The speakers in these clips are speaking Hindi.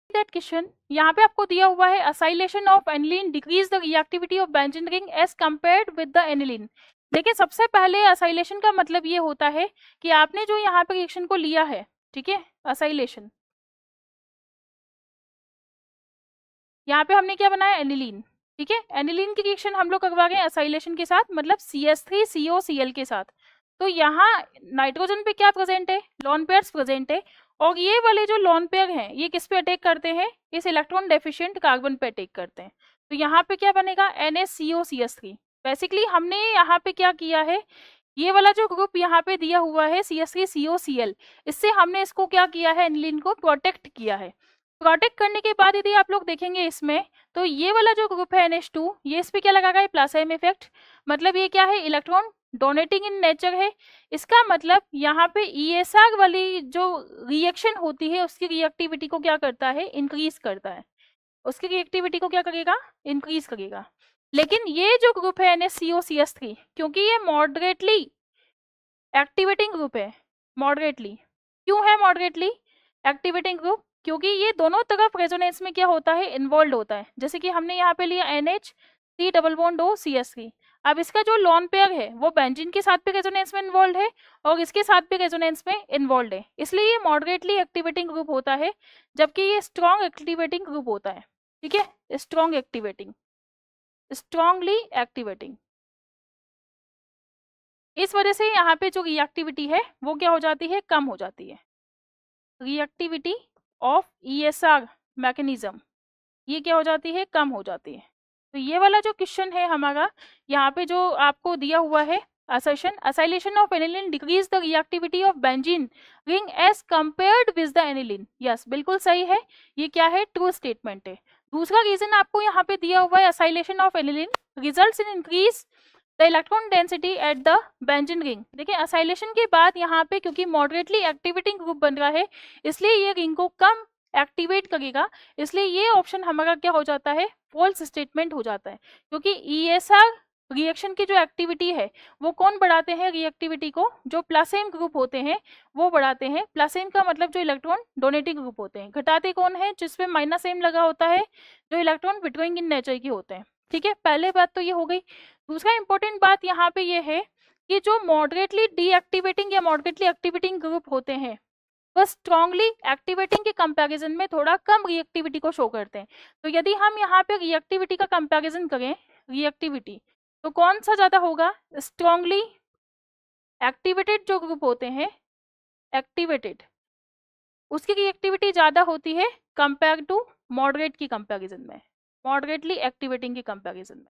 दैट क्वेश्चन, यहाँ पे आपको दिया हुआ है acylation of aniline decrease the reactivity of benzene ring as compared with the aniline. देखिए सबसे पहले असाइलेशन का मतलब ये होता है कि आपने जो यहाँ पे रिएक्शन को लिया है, ठीक है, असाइलेशन, यहाँ पे हमने क्या बनाया, एनिलीन, ठीक है, एनिलीन की रिएक्शन हम लोग करवा रहे हैं असाइलेशन के साथ, मतलब CH3COCl के साथ। तो यहाँ नाइट्रोजन पे क्या प्रेजेंट है, लोन पेयर्स प्रेजेंट है, और ये वाले जो लोन पेयर हैं ये किस पे अटैक करते हैं, इस इलेक्ट्रॉन डेफिशिएंट कार्बन पे अटैक करते हैं। तो यहाँ पे क्या बनेगा, NaCO-CH3। बेसिकली हमने यहाँ पे क्या किया है, ये वाला जो ग्रुप यहाँ पे दिया हुआ है CH3COCl, इससे हमने इसको क्या किया है, एनिलीन को प्रोटेक्ट किया है। प्रोटेक्ट करने के बाद यदि आप लोग देखेंगे इसमें, तो ये वाला जो ग्रुप है NH2, ये इस पे क्या लगा है, प्लस एम इफेक्ट, मतलब ये क्या है, इलेक्ट्रॉन डोनेटिंग इन नेचर है। इसका मतलब यहाँ पे ESR वाली जो रिएक्शन होती है उसकी रिएक्टिविटी को क्या करता है, इंक्रीज करता है, उसकी रिएक्टिविटी को क्या करेगा, इंक्रीज करेगा। लेकिन ये जो ग्रुप है NaCO-CH3, क्योंकि ये मॉडरेटली एक्टिवेटिंग ग्रुप है, मॉडरेटली, क्यों है मॉडरेटली एक्टिवेटिंग ग्रुप, क्योंकि ये दोनों तरफ रेजोनेंस में क्या होता है, इन्वॉल्व होता है। जैसे कि हमने यहाँ पे लिया NH3 double bond O CH3, अब इसका जो लोन पेयर है वो बेंजीन के साथ भी रेजोनेंस में इन्वॉल्व है और इसके साथ भी रेजोनेंस में इन्वॉल्व है, इसलिए ये मॉडरेटली एक्टिवेटिंग ग्रुप होता है, जबकि ये स्ट्रॉन्ग एक्टिवेटिंग ग्रुप होता है, ठीक है, स्ट्रॉन्ग एक्टिवेटिंग, स्ट्रॉन्गली एक्टिवेटिंग। इस वजह से यहाँ पे जो रिएक्टिविटी है वो क्या हो जाती है, कम हो जाती है। रिएक्टिविटी ऑफ ESR मैकेनिज्म, ये क्या हो जाती है, कम हो जाती है। तो ये वाला जो क्वेश्चन है हमारा, यहाँ पे जो आपको दिया हुआ है assertion, acylation of aniline decrease the reactivity of benzene ring as compared with the aniline, yes बिल्कुल सही है, ये क्या है, ट्रू स्टेटमेंट है। दूसरा रीजन आपको यहाँ पे दिया हुआ है, acylation of aniline results in increase the electron density at the benzene ring. देखिए असाइलेशन के बाद यहाँ पे क्योंकि मॉडरेटली एक्टिवेटिंग ग्रुप बन रहा है, इसलिए ये रिंग को कम एक्टिवेट करेगा, इसलिए ये ऑप्शन हमारा क्या हो जाता है, फॉल्स स्टेटमेंट हो जाता है। क्योंकि ESR रिएक्शन की जो एक्टिविटी है वो कौन बढ़ाते हैं, रिएक्टिविटी को जो प्लसेम ग्रुप होते हैं वो बढ़ाते हैं। प्लसेम का मतलब जो इलेक्ट्रॉन डोनेटिंग ग्रुप होते हैं, घटाते कौन है, जिसपे माइनस एम लगा होता है, जो इलेक्ट्रॉन विड्रॉइंग इन नेचर के होते हैं, ठीक है, पहले बात तो ये हो गई। दूसरा इंपॉर्टेंट बात यहाँ पे ये है कि जो मॉडरेटली डीएक्टिवेटिंग या मॉडरेटली एक्टिवेटिंग ग्रुप होते हैं वह स्ट्रांगली एक्टिवेटिंग के कंपैरिजन में थोड़ा कम रिएक्टिविटी को शो करते हैं। तो यदि हम यहाँ पे रिएक्टिविटी का कंपैरिजन करें, रिएक्टिविटी, तो कौन सा ज्यादा होगा, स्ट्रांगली एक्टिवेटेड जो ग्रुप होते हैं, एक्टिवेटेड, उसकी रिएक्टिविटी ज्यादा होती है कंपेयर टू मॉडरेट की कंपैरिजन में, मॉडरेटली एक्टिवेटिंग के कंपैरिजन में,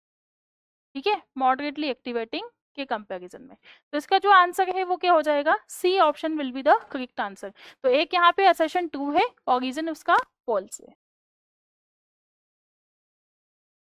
ठीक है, मॉडरेटली एक्टिवेटिंग के कंपैरिजन में। तो इसका जो आंसर है वो क्या हो जाएगा, C option will be the correct answer. तो एक यहाँ पे असर्शन ट्रू है और रीजन उसका फॉल्स है।